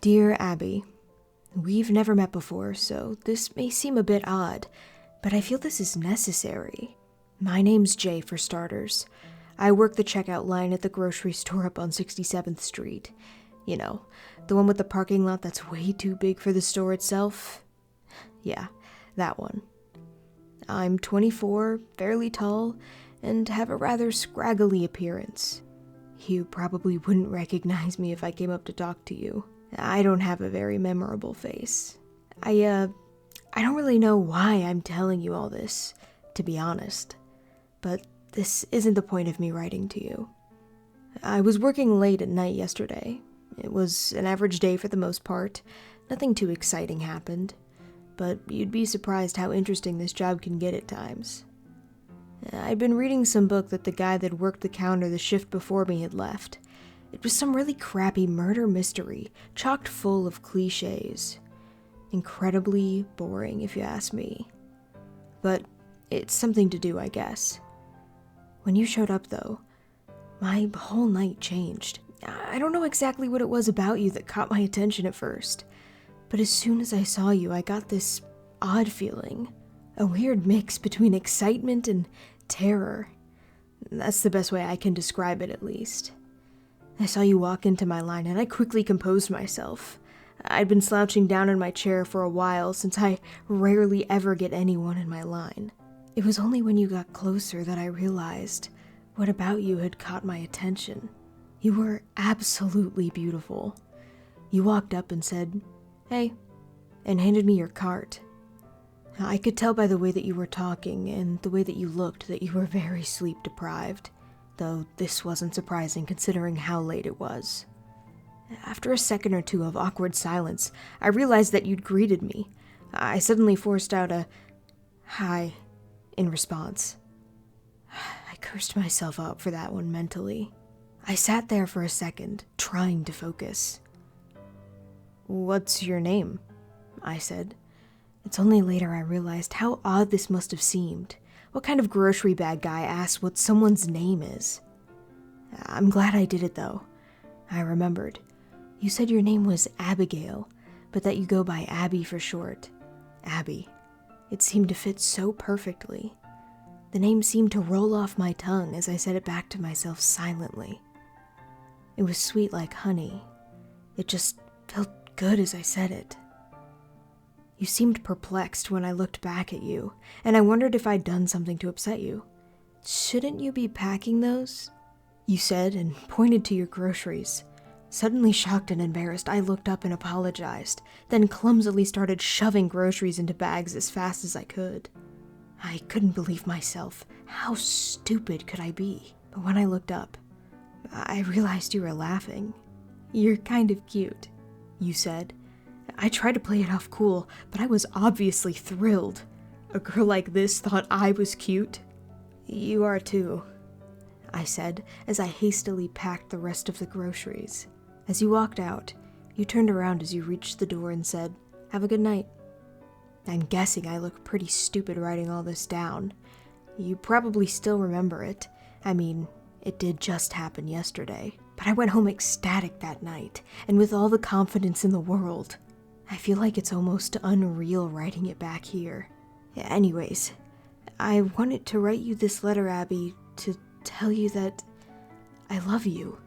Dear Abby, we've never met before, so this may seem a bit odd, but I feel this is necessary. My name's Jay, for starters. I work the checkout line at the grocery store up on 67th Street. You know, the one with the parking lot that's way too big for the store itself. Yeah, that one. I'm 24, fairly tall, and have a rather scraggly appearance. You probably wouldn't recognize me if I came up to talk to you. I don't have a very memorable face. I don't really know why I'm telling you all this, to be honest. But this isn't the point of me writing to you. I was working late at night yesterday. It was an average day for the most part. Nothing too exciting happened. But you'd be surprised how interesting this job can get at times. I'd been reading some book that the guy that worked the counter the shift before me had left. It was some really crappy murder mystery, chocked full of cliches. Incredibly boring, if you ask me. But it's something to do, I guess. When you showed up, though, my whole night changed. I don't know exactly what it was about you that caught my attention at first, but as soon as I saw you, I got this odd feeling. A weird mix between excitement and terror. That's the best way I can describe it, at least. I saw you walk into my line, and I quickly composed myself. I'd been slouching down in my chair for a while, since I rarely ever get anyone in my line. It was only when you got closer that I realized what about you had caught my attention. You were absolutely beautiful. You walked up and said, "Hey," and handed me your cart. I could tell by the way that you were talking and the way that you looked that you were very sleep-deprived. Though this wasn't surprising considering how late it was. After a second or two of awkward silence, I realized that you'd greeted me. I suddenly forced out a "hi" in response. I cursed myself out for that one mentally. I sat there for a second, trying to focus. "What's your name?" I said. It's only later I realized how odd this must have seemed. What kind of grocery bag guy asks what someone's name is? I'm glad I did it, though. I remembered. You said your name was Abigail, but that you go by Abby for short. Abby. It seemed to fit so perfectly. The name seemed to roll off my tongue as I said it back to myself silently. It was sweet like honey. It just felt good as I said it. You seemed perplexed when I looked back at you, and I wondered if I'd done something to upset you. "Shouldn't you be packing those?" you said, and pointed to your groceries. Suddenly shocked and embarrassed, I looked up and apologized, then clumsily started shoving groceries into bags as fast as I could. I couldn't believe myself. How stupid could I be? But when I looked up, I realized you were laughing. "You're kind of cute," you said. I tried to play it off cool, but I was obviously thrilled. A girl like this thought I was cute. "You are too," I said, as I hastily packed the rest of the groceries. As you walked out, you turned around as you reached the door and said, "Have a good night." I'm guessing I look pretty stupid writing all this down. You probably still remember it. I mean, it did just happen yesterday. But I went home ecstatic that night, and with all the confidence in the world. I feel like it's almost unreal writing it back here. Anyways, I wanted to write you this letter, Abby, to tell you that I love you.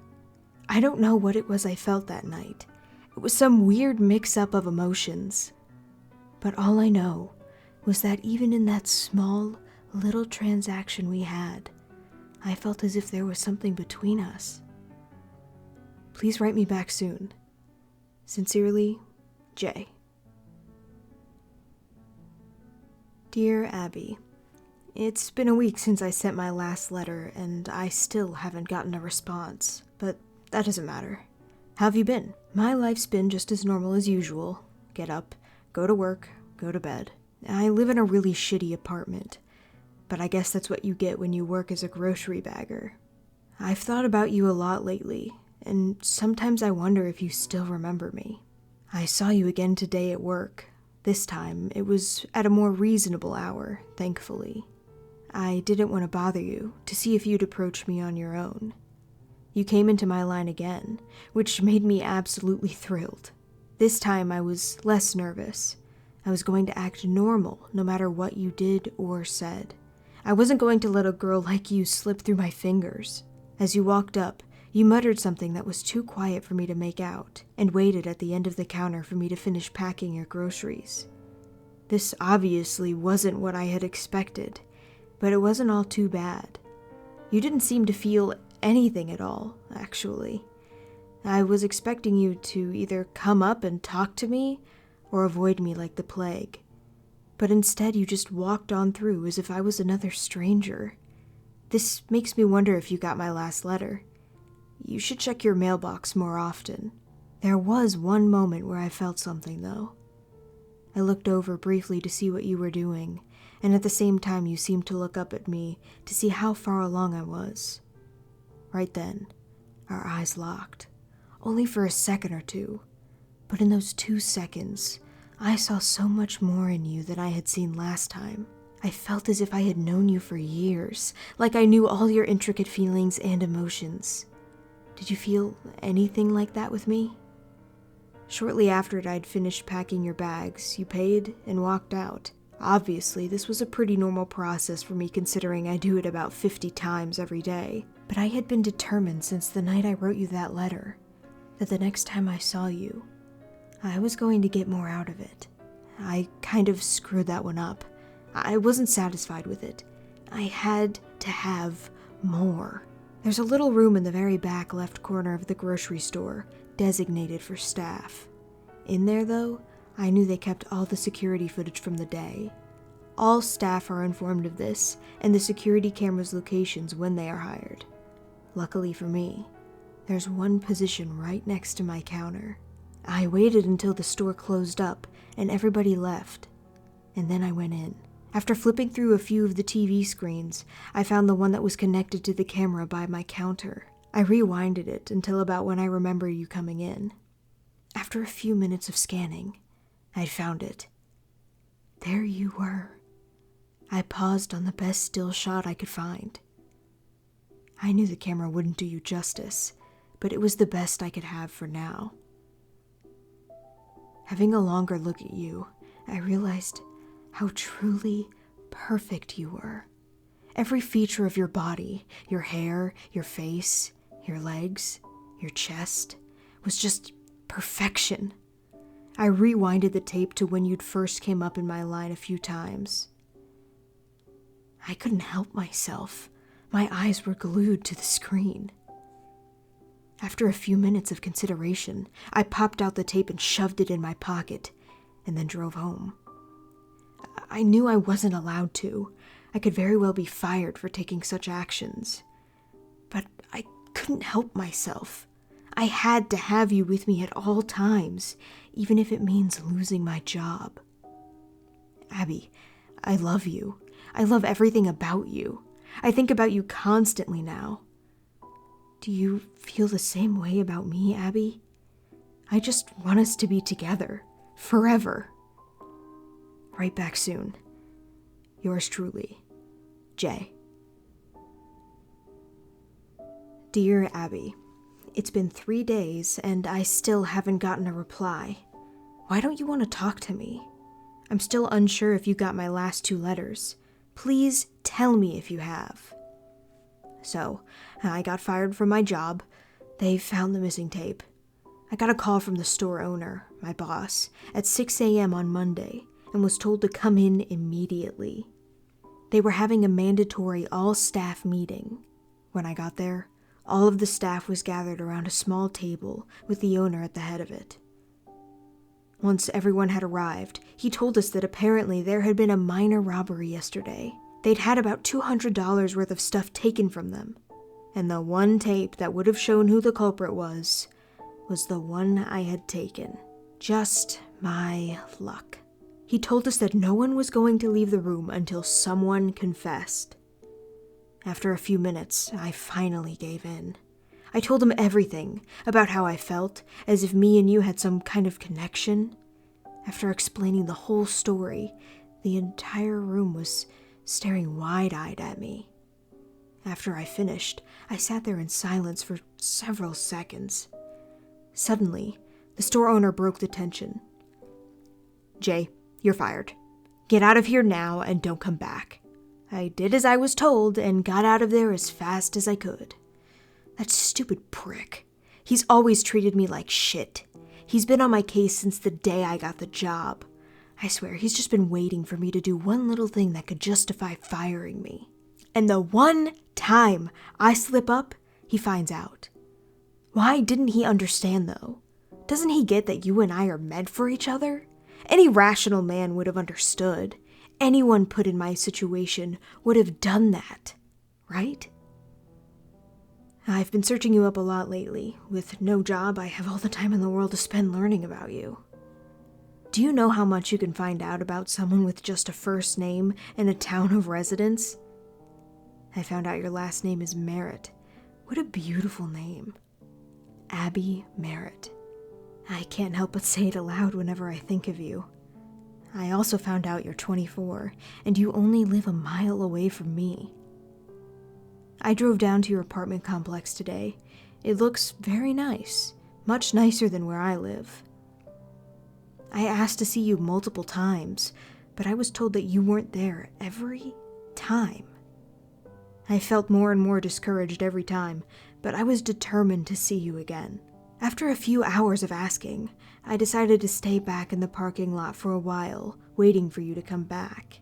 I don't know what it was I felt that night. It was some weird mix-up of emotions. But all I know was that even in that small, little transaction we had, I felt as if there was something between us. Please write me back soon. Sincerely, Jay. Dear Abby, it's been a week since I sent my last letter, and I still haven't gotten a response, but that doesn't matter. How have you been? My life's been just as normal as usual. Get up, go to work, go to bed. I live in a really shitty apartment, but I guess that's what you get when you work as a grocery bagger. I've thought about you a lot lately, and sometimes I wonder if you still remember me. I saw you again today at work. This time, it was at a more reasonable hour, thankfully. I didn't want to bother you, to see if you'd approach me on your own. You came into my line again, which made me absolutely thrilled. This time I was less nervous. I was going to act normal no matter what you did or said. I wasn't going to let a girl like you slip through my fingers. As you walked up, you muttered something that was too quiet for me to make out, and waited at the end of the counter for me to finish packing your groceries. This obviously wasn't what I had expected, but it wasn't all too bad. You didn't seem to feel anything at all, actually. I was expecting you to either come up and talk to me, or avoid me like the plague. But instead you just walked on through as if I was another stranger. This makes me wonder if you got my last letter. You should check your mailbox more often. There was one moment where I felt something, though. I looked over briefly to see what you were doing, and at the same time you seemed to look up at me to see how far along I was. Right then, our eyes locked, only for a second or two, but in those 2 seconds, I saw so much more in you than I had seen last time. I felt as if I had known you for years, like I knew all your intricate feelings and emotions. Did you feel anything like that with me? Shortly after I'd finished packing your bags, you paid and walked out. Obviously, this was a pretty normal process for me considering I do it about 50 times every day, but I had been determined since the night I wrote you that letter that the next time I saw you, I was going to get more out of it. I kind of screwed that one up. I wasn't satisfied with it. I had to have more. There's a little room in the very back left corner of the grocery store, designated for staff. In there, though, I knew they kept all the security footage from the day. All staff are informed of this, and the security camera's locations when they are hired. Luckily for me, there's one position right next to my counter. I waited until the store closed up and everybody left, and then I went in. After flipping through a few of the TV screens, I found the one that was connected to the camera by my counter. I rewinded it until about when I remember you coming in. After a few minutes of scanning, I'd found it. There you were. I paused on the best still shot I could find. I knew the camera wouldn't do you justice, but it was the best I could have for now. Having a longer look at you, I realized how truly perfect you were. Every feature of your body, your hair, your face, your legs, your chest, was just perfection. I rewinded the tape to when you'd first came up in my line a few times. I couldn't help myself. My eyes were glued to the screen. After a few minutes of consideration, I popped out the tape and shoved it in my pocket, and then drove home. I knew I wasn't allowed to. I could very well be fired for taking such actions. But I couldn't help myself. I had to have you with me at all times, even if it means losing my job. Abby, I love you. I love everything about you. I think about you constantly now. Do you feel the same way about me, Abby? I just want us to be together, forever. Right back soon. Yours truly, Jay. Dear Abby, it's been 3 days and I still haven't gotten a reply. Why don't you want to talk to me? I'm still unsure if you got my last 2 letters. Please tell me if you have. So, I got fired from my job. They found the missing tape. I got a call from the store owner, my boss, at 6 a.m. on Monday and was told to come in immediately. They were having a mandatory all-staff meeting. When I got there, all of the staff was gathered around a small table with the owner at the head of it. Once everyone had arrived, he told us that apparently there had been a minor robbery yesterday. They'd had about $200 worth of stuff taken from them, and the one tape that would have shown who the culprit was the one I had taken. Just my luck. He told us that no one was going to leave the room until someone confessed. After a few minutes, I finally gave in. I told him everything about how I felt, as if me and you had some kind of connection. After explaining the whole story, the entire room was staring wide-eyed at me. After I finished, I sat there in silence for several seconds. Suddenly, The store owner broke the tension. "Jay, you're fired. Get out of here now and don't come back." I did as I was told and got out of there as fast as I could. That stupid prick. He's always treated me like shit. He's been on my case since the day I got the job. I swear, he's just been waiting for me to do one little thing that could justify firing me. And the one time I slip up, he finds out. Why didn't he understand, though? Doesn't he get that you and I are meant for each other? Any rational man would have understood. Anyone put in my situation would have done that, right? I've been searching you up a lot lately. With no job, I have all the time in the world to spend learning about you. Do you know how much you can find out about someone with just a first name and a town of residence? I found out your last name is Merritt. What a beautiful name. Abby Merritt. I can't help but say it aloud whenever I think of you. I also found out you're 24, and you only live a mile away from me. I drove down to your apartment complex today. It looks very nice, much nicer than where I live. I asked to see you multiple times, but I was told that you weren't there every time. I felt more and more discouraged every time, but I was determined to see you again. After a few hours of asking, I decided to stay back in the parking lot for a while, waiting for you to come back.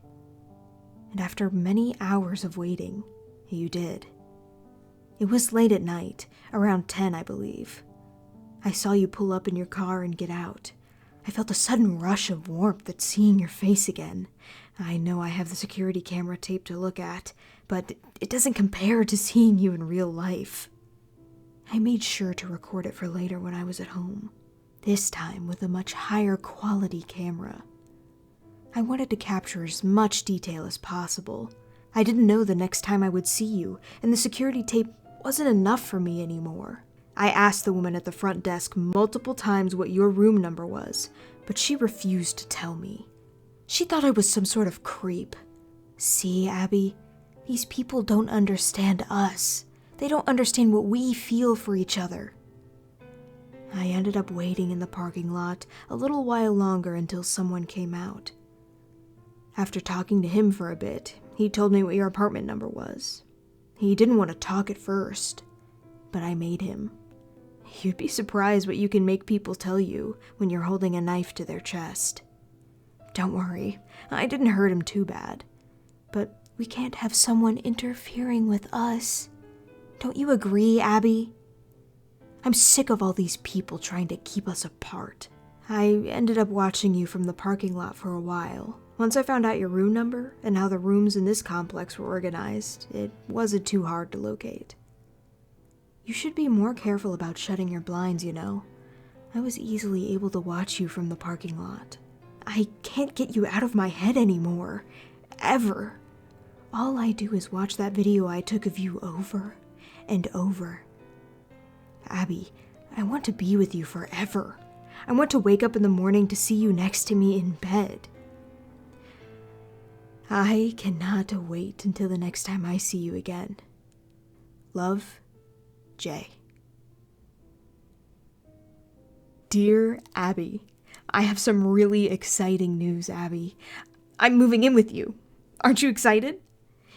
And after many hours of waiting, you did. It was late at night, around 10, I believe. I saw you pull up in your car and get out. I felt a sudden rush of warmth at seeing your face again. I know I have the security camera tape to look at, but it doesn't compare to seeing you in real life. I made sure to record it for later when I was at home, this time with a much higher quality camera. I wanted to capture as much detail as possible. I didn't know the next time I would see you, and the security tape wasn't enough for me anymore. I asked the woman at the front desk multiple times what your room number was, but she refused to tell me. She thought I was some sort of creep. See, Abby, these people don't understand us. They don't understand what we feel for each other. I ended up waiting in the parking lot a little while longer until someone came out. After talking to him for a bit, he told me what your apartment number was. He didn't want to talk at first, but I made him. You'd be surprised what you can make people tell you when you're holding a knife to their chest. Don't worry, I didn't hurt him too bad. But we can't have someone interfering with us. Don't you agree, Abby? I'm sick of all these people trying to keep us apart. I ended up watching you from the parking lot for a while. Once I found out your room number and how the rooms in this complex were organized, it wasn't too hard to locate. You should be more careful about shutting your blinds, you know. I was easily able to watch you from the parking lot. I can't get you out of my head anymore. Ever. All I do is watch that video I took of you over and over. Abby, I want to be with you forever. I want to wake up in the morning to see you next to me in bed. I cannot wait until the next time I see you again. Love, Jay. Dear Abby, I have some really exciting news, Abby. I'm moving in with you. Aren't you excited?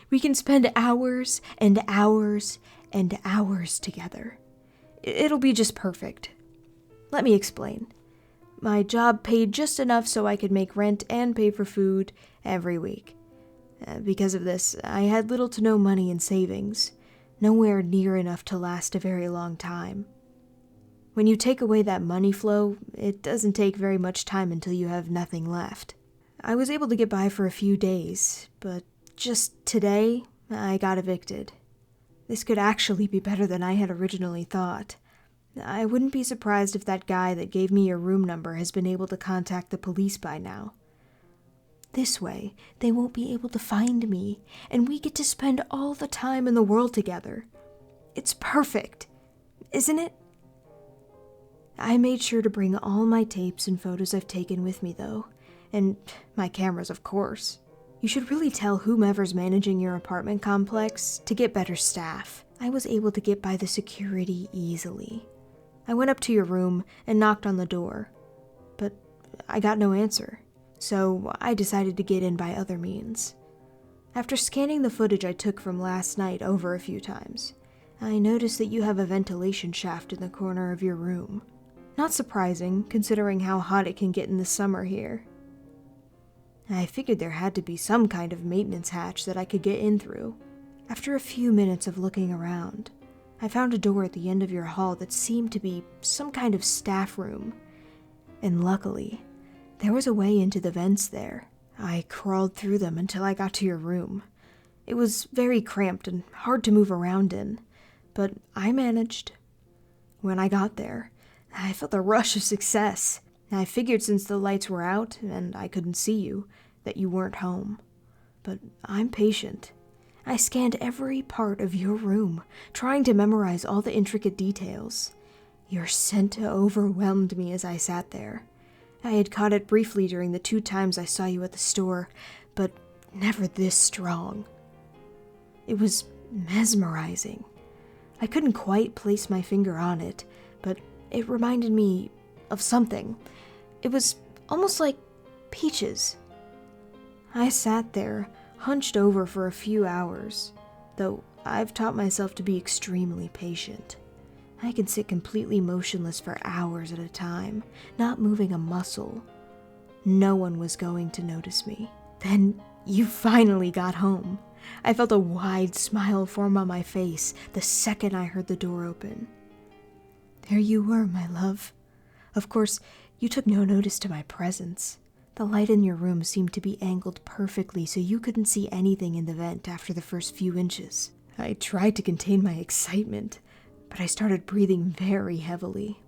We can spend hours and hours and hours together. It'll be just perfect. Let me explain. My job paid just enough so I could make rent and pay for food every week. Because of this, I had little to no money in savings, nowhere near enough to last a very long time. When you take away that money flow, it doesn't take very much time until you have nothing left. I was able to get by for a few days, but just today, I got evicted. This could actually be better than I had originally thought. I wouldn't be surprised if that guy that gave me your room number has been able to contact the police by now. This way, they won't be able to find me, and we get to spend all the time in the world together. It's perfect, isn't it? I made sure to bring all my tapes and photos I've taken with me, though, and my cameras, of course. You should really tell whomever's managing your apartment complex to get better staff. I was able to get by the security easily. I went up to your room and knocked on the door, but I got no answer, so I decided to get in by other means. After scanning the footage I took from last night over a few times, I noticed that you have a ventilation shaft in the corner of your room. Not surprising, considering how hot it can get in the summer here. I figured there had to be some kind of maintenance hatch that I could get in through. After a few minutes of looking around, I found a door at the end of your hall that seemed to be some kind of staff room. And luckily, there was a way into the vents there. I crawled through them until I got to your room. It was very cramped and hard to move around in, but I managed. When I got there, I felt a rush of success. I figured since the lights were out and I couldn't see you, that you weren't home. But I'm patient. I scanned every part of your room, trying to memorize all the intricate details. Your scent overwhelmed me as I sat there. I had caught it briefly during the 2 times I saw you at the store, but never this strong. It was mesmerizing. I couldn't quite place my finger on it, but it reminded me of something. It was almost like peaches. I sat there, hunched over for a few hours, though I've taught myself to be extremely patient. I can sit completely motionless for hours at a time, not moving a muscle. No one was going to notice me. Then you finally got home. I felt a wide smile form on my face the second I heard the door open. There you were, my love. Of course, you took no notice to my presence. The light in your room seemed to be angled perfectly so you couldn't see anything in the vent after the first few inches. I tried to contain my excitement, but I started breathing very heavily.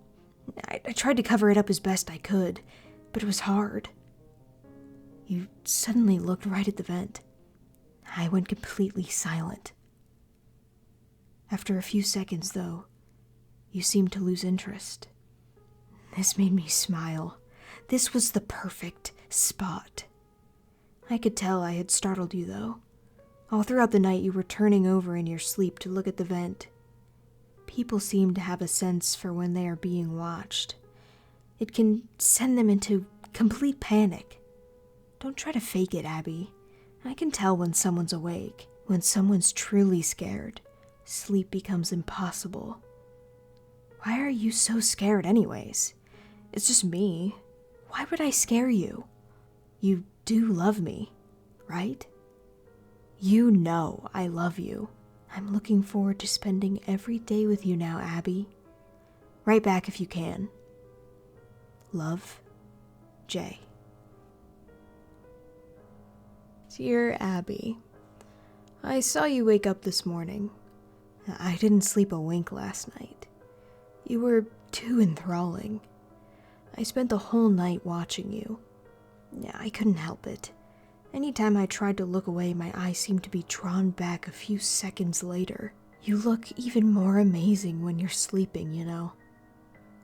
I tried to cover it up as best I could, but it was hard. You suddenly looked right at the vent. I went completely silent. After a few seconds, though, you seemed to lose interest. This made me smile. This was the perfect spot. I could tell I had startled you, though. All throughout the night, you were turning over in your sleep to look at the vent. People seem to have a sense for when they are being watched. It can send them into complete panic. Don't try to fake it, Abby. I can tell when someone's awake. When someone's truly scared, sleep becomes impossible. Why are you so scared anyways? It's just me. Why would I scare you? You do love me, right? You know I love you. I'm looking forward to spending every day with you now, Abby. Write back if you can. Love, Jay. Dear Abby, I saw you wake up this morning. I didn't sleep a wink last night. You were too enthralling. I spent the whole night watching you. I couldn't help it. Anytime I tried to look away, my eyes seemed to be drawn back a few seconds later. You look even more amazing when you're sleeping, you know.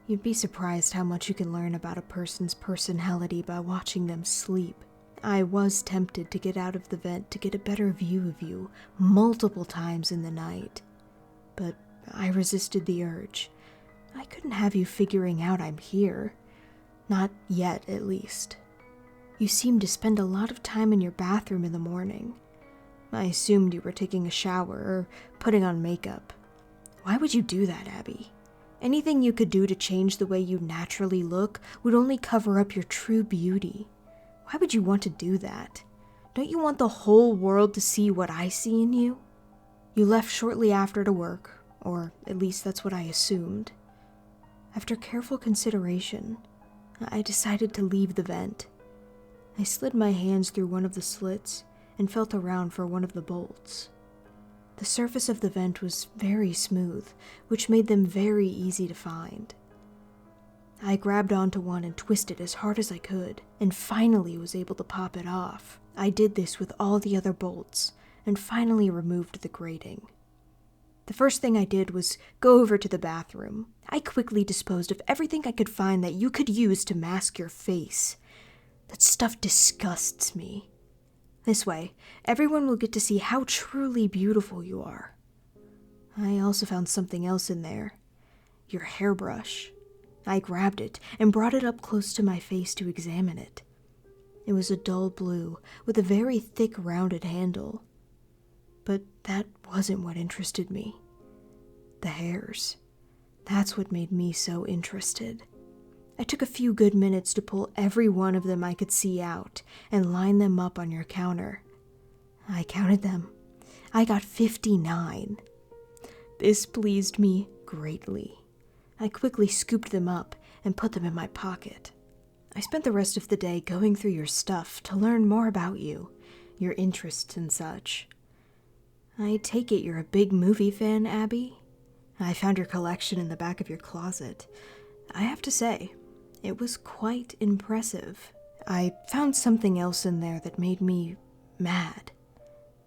You'd be surprised how much you can learn about a person's personality by watching them sleep. I was tempted to get out of the vent to get a better view of you multiple times in the night, but I resisted the urge. I couldn't have you figuring out I'm here. Not yet, at least. You seemed to spend a lot of time in your bathroom in the morning. I assumed you were taking a shower or putting on makeup. Why would you do that, Abby? Anything you could do to change the way you naturally look would only cover up your true beauty. Why would you want to do that? Don't you want the whole world to see what I see in you? You left shortly after to work, or at least that's what I assumed. After careful consideration, I decided to leave the vent. I slid my hands through one of the slits and felt around for one of the bolts. The surface of the vent was very smooth, which made them very easy to find. I grabbed onto one and twisted as hard as I could, and finally was able to pop it off. I did this with all the other bolts, and finally removed the grating. The first thing I did was go over to the bathroom. I quickly disposed of everything I could find that you could use to mask your face. That stuff disgusts me. This way, everyone will get to see how truly beautiful you are. I also found something else in there. your hairbrush. I grabbed it and brought it up close to my face to examine it. It was a dull blue with a very thick rounded handle. But that wasn't what interested me. The hairs. That's what made me so interested. I took a few good minutes to pull every one of them I could see out and line them up on your counter. I counted them. I got 59. This pleased me greatly. I quickly scooped them up and put them in my pocket. I spent the rest of the day going through your stuff to learn more about you, your interests and such. I take it you're a big movie fan, Abby? I found your collection in the back of your closet. I have to say, it was quite impressive. I found something else in there that made me mad.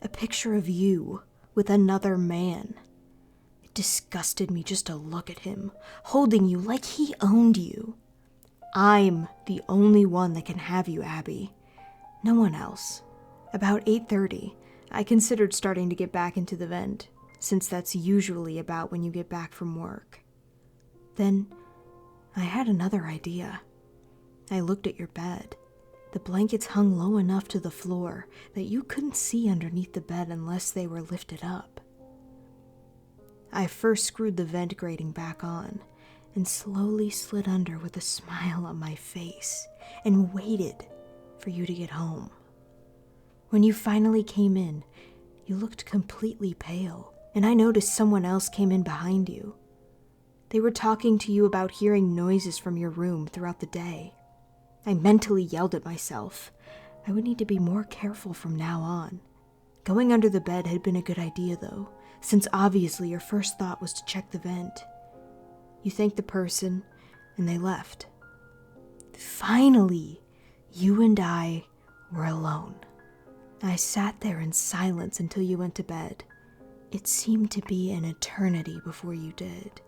A picture of you with another man. It disgusted me just to look at him, holding you like he owned you. I'm the only one that can have you, Abby. No one else. About 8:30, I considered starting to get back into the vent, since that's usually about when you get back from work. Then, I had another idea. I looked at your bed. The blankets hung low enough to the floor that you couldn't see underneath the bed unless they were lifted up. I first screwed the vent grating back on and slowly slid under with a smile on my face and waited for you to get home. When you finally came in, you looked completely pale, and I noticed someone else came in behind you. They were talking to you about hearing noises from your room throughout the day. I mentally yelled at myself. I would need to be more careful from now on. Going under the bed had been a good idea, though, since obviously your first thought was to check the vent. You thanked the person, and they left. Finally, you and I were alone. I sat there in silence until you went to bed. It seemed to be an eternity before you did.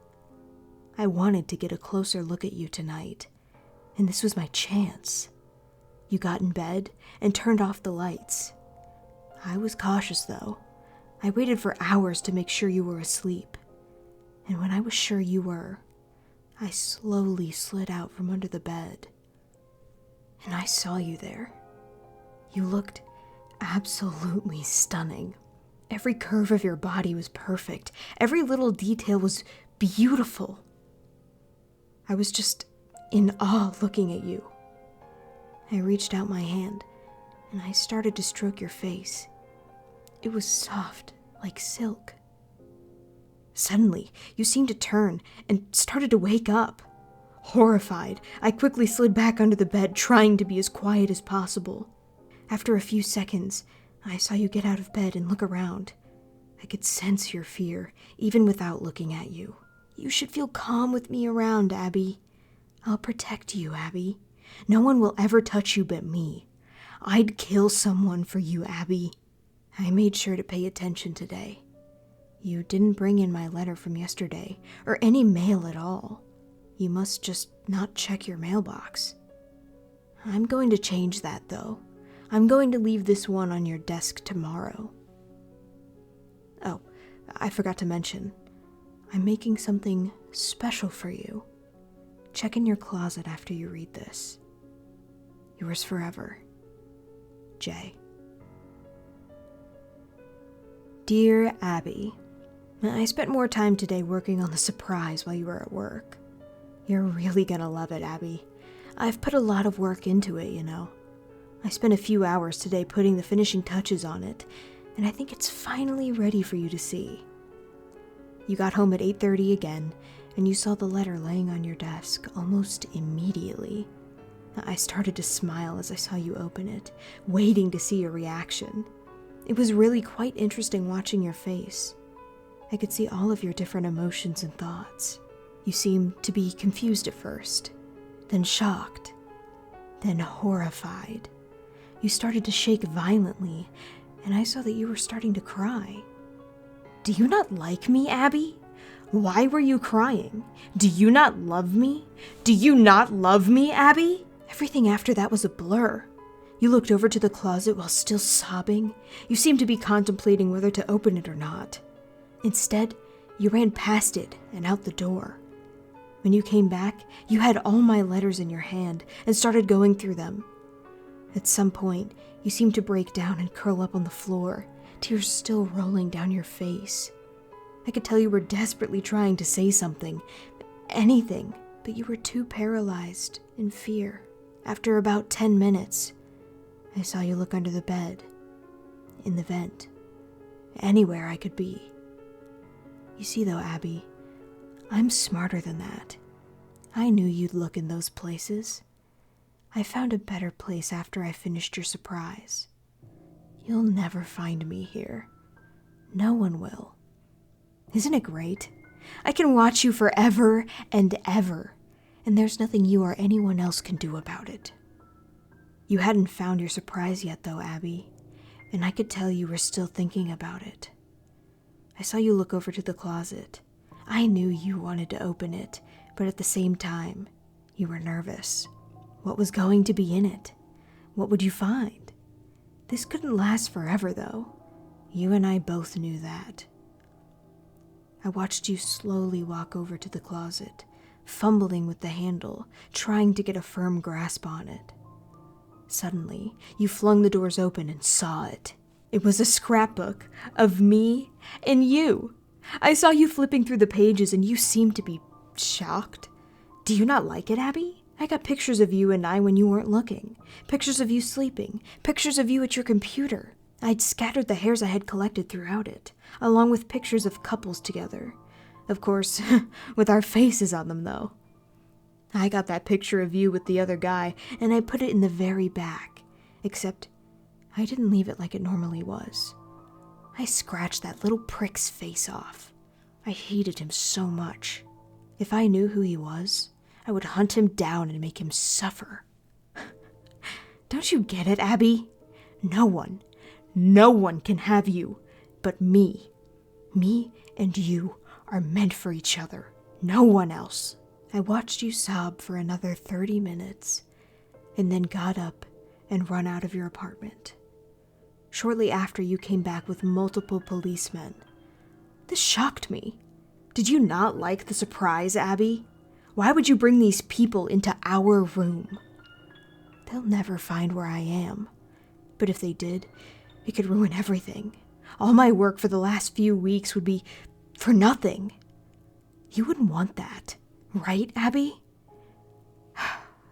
I wanted to get a closer look at you tonight, and this was my chance. You got in bed and turned off the lights. I was cautious, though. I waited for hours to make sure you were asleep. And when I was sure you were, I slowly slid out from under the bed. And I saw you there. You looked absolutely stunning. Every curve of your body was perfect. Every little detail was beautiful. I was just in awe looking at you. I reached out my hand, and I started to stroke your face. It was soft, like silk. Suddenly, you seemed to turn and started to wake up. Horrified, I quickly slid back under the bed, trying to be as quiet as possible. After a few seconds, I saw you get out of bed and look around. I could sense your fear, even without looking at you. You should feel calm with me around, Abby. I'll protect you, Abby. No one will ever touch you but me. I'd kill someone for you, Abby. I made sure to pay attention today. You didn't bring in my letter from yesterday, or any mail at all. You must just not check your mailbox. I'm going to change that, though. I'm going to leave this one on your desk tomorrow. Oh, I forgot to mention. I'm making something special for you. Check in your closet after you read this. Yours forever, Jay. Dear Abby, I spent more time today working on the surprise while you were at work. You're really gonna love it, Abby. I've put a lot of work into it, you know. I spent a few hours today putting the finishing touches on it, and I think it's finally ready for you to see. You got home at 8:30 again, and you saw the letter laying on your desk almost immediately. I started to smile as I saw you open it, waiting to see your reaction. It was really quite interesting watching your face. I could see all of your different emotions and thoughts. You seemed to be confused at first, then shocked, then horrified. You started to shake violently, and I saw that you were starting to cry. Do you not like me, Abby? Why were you crying? Do you not love me? Do you not love me, Abby? Everything after that was a blur. You looked over to the closet while still sobbing. You seemed to be contemplating whether to open it or not. Instead, you ran past it and out the door. When you came back, you had all my letters in your hand and started going through them. At some point, you seemed to break down and curl up on the floor, tears still rolling down your face. I could tell you were desperately trying to say something, anything, but you were too paralyzed in fear. After about 10 minutes, I saw you look under the bed, in the vent, anywhere I could be. You see though, Abby, I'm smarter than that. I knew you'd look in those places. I found a better place after I finished your surprise. You'll never find me here. No one will. Isn't it great? I can watch you forever and ever, and there's nothing you or anyone else can do about it. You hadn't found your surprise yet though, Abby, and I could tell you were still thinking about it. I saw you look over to the closet. I knew you wanted to open it, but at the same time, you were nervous. What was going to be in it? What would you find? This couldn't last forever, though. You and I both knew that. I watched you slowly walk over to the closet, fumbling with the handle, trying to get a firm grasp on it. Suddenly, you flung the doors open and saw it. It was a scrapbook of me and you. I saw you flipping through the pages and you seemed to be shocked. Do you not like it, Abby? I got pictures of you and I when you weren't looking. Pictures of you sleeping. Pictures of you at your computer. I'd scattered the hairs I had collected throughout it, along with pictures of couples together. Of course, with our faces on them, though. I got that picture of you with the other guy, and I put it in the very back. Except, I didn't leave it like it normally was. I scratched that little prick's face off. I hated him so much. If I knew who he was, I would hunt him down and make him suffer. Don't you get it, Abby? No one can have you but me. Me and you are meant for each other. No one else. I watched you sob for another 30 minutes and then got up and run out of your apartment. Shortly after, you came back with multiple policemen. This shocked me. Did you not like the surprise, Abby? Why would you bring these people into our room? They'll never find where I am. But if they did, it could ruin everything. All my work for the last few weeks would be for nothing. You wouldn't want that, right, Abby?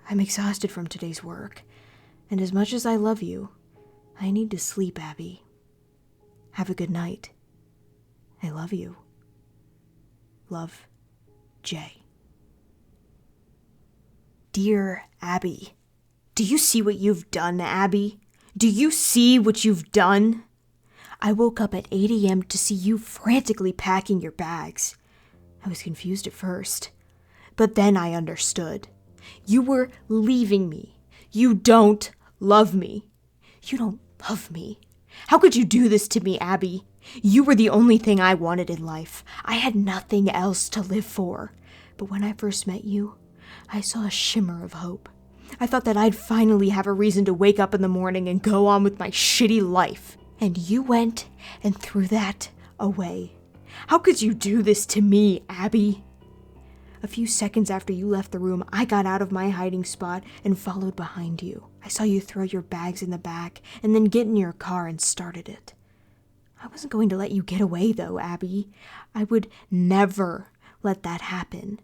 I'm exhausted from today's work, and as much as I love you, I need to sleep, Abby. Have a good night. I love you. Love, Jay. Dear Abby, do you see what you've done, Abby? Do you see what you've done? I woke up at 8 a.m. to see you frantically packing your bags. I was confused at first, but then I understood. You were leaving me. You don't love me. You don't love me. How could you do this to me, Abby? You were the only thing I wanted in life. I had nothing else to live for. But when I first met you, I saw a shimmer of hope. I thought that I'd finally have a reason to wake up in the morning and go on with my shitty life. And you went and threw that away. How could you do this to me, Abby? A few seconds after you left the room, I got out of my hiding spot and followed behind you. I saw you throw your bags in the back and then get in your car and started it. I wasn't going to let you get away, though, Abby. I would never let that happen.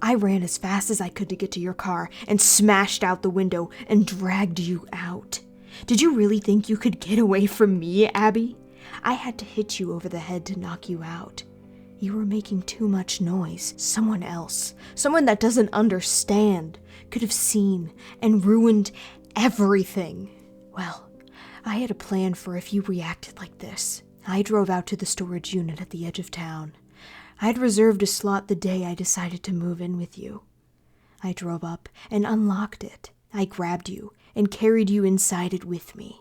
I ran as fast as I could to get to your car and smashed out the window and dragged you out. Did you really think you could get away from me, Abby? I had to hit you over the head to knock you out. You were making too much noise. Someone else, someone that doesn't understand, could have seen and ruined everything. Well, I had a plan for if you reacted like this. I drove out to the storage unit at the edge of town. I'd reserved a slot the day I decided to move in with you. I drove up and unlocked it. I grabbed you and carried you inside it with me.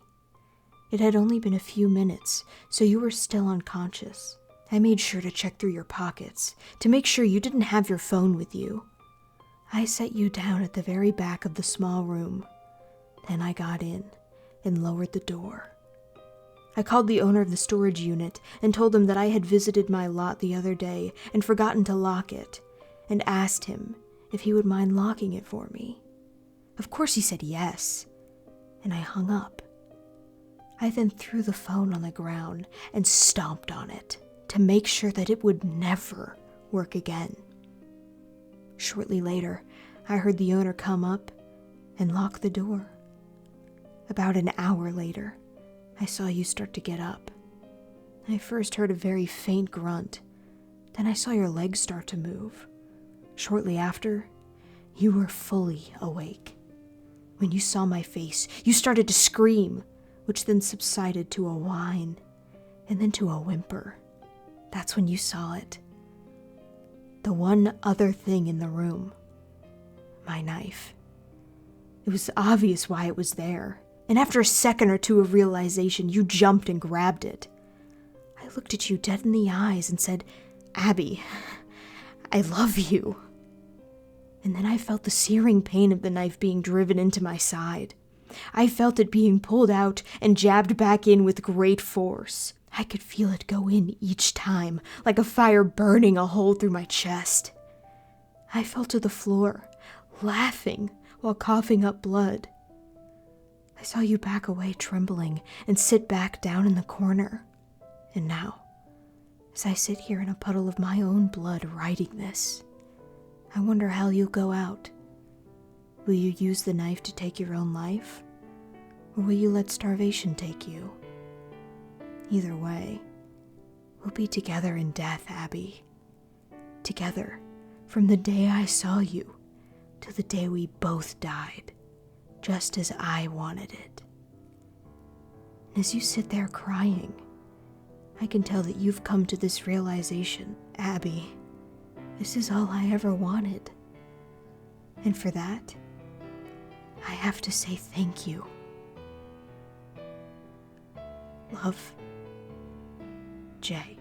It had only been a few minutes, so you were still unconscious. I made sure to check through your pockets to make sure you didn't have your phone with you. I set you down at the very back of the small room. Then I got in and lowered the door. I called the owner of the storage unit and told him that I had visited my lot the other day and forgotten to lock it, and asked him if he would mind locking it for me. Of course he said yes, and I hung up. I then threw the phone on the ground and stomped on it to make sure that it would never work again. Shortly later, I heard the owner come up and lock the door. About an hour later, I saw you start to get up. I first heard a very faint grunt, then I saw your legs start to move. Shortly after, you were fully awake. When you saw my face, you started to scream, which then subsided to a whine, and then to a whimper. That's when you saw it. The one other thing in the room, my knife. It was obvious why it was there, and after a second or two of realization, you jumped and grabbed it. I looked at you dead in the eyes and said, "Abby, I love you." And then I felt the searing pain of the knife being driven into my side. I felt it being pulled out and jabbed back in with great force. I could feel it go in each time, like a fire burning a hole through my chest. I fell to the floor, laughing while coughing up blood. I saw you back away trembling and sit back down in the corner. And now, as I sit here in a puddle of my own blood writing this, I wonder how you'll go out. Will you use the knife to take your own life? Or will you let starvation take you? Either way, we'll be together in death, Abby. Together, from the day I saw you to the day we both died, just as I wanted it. And as you sit there crying, I can tell that you've come to this realization, Abby, this is all I ever wanted. And for that, I have to say thank you. Love, Jay.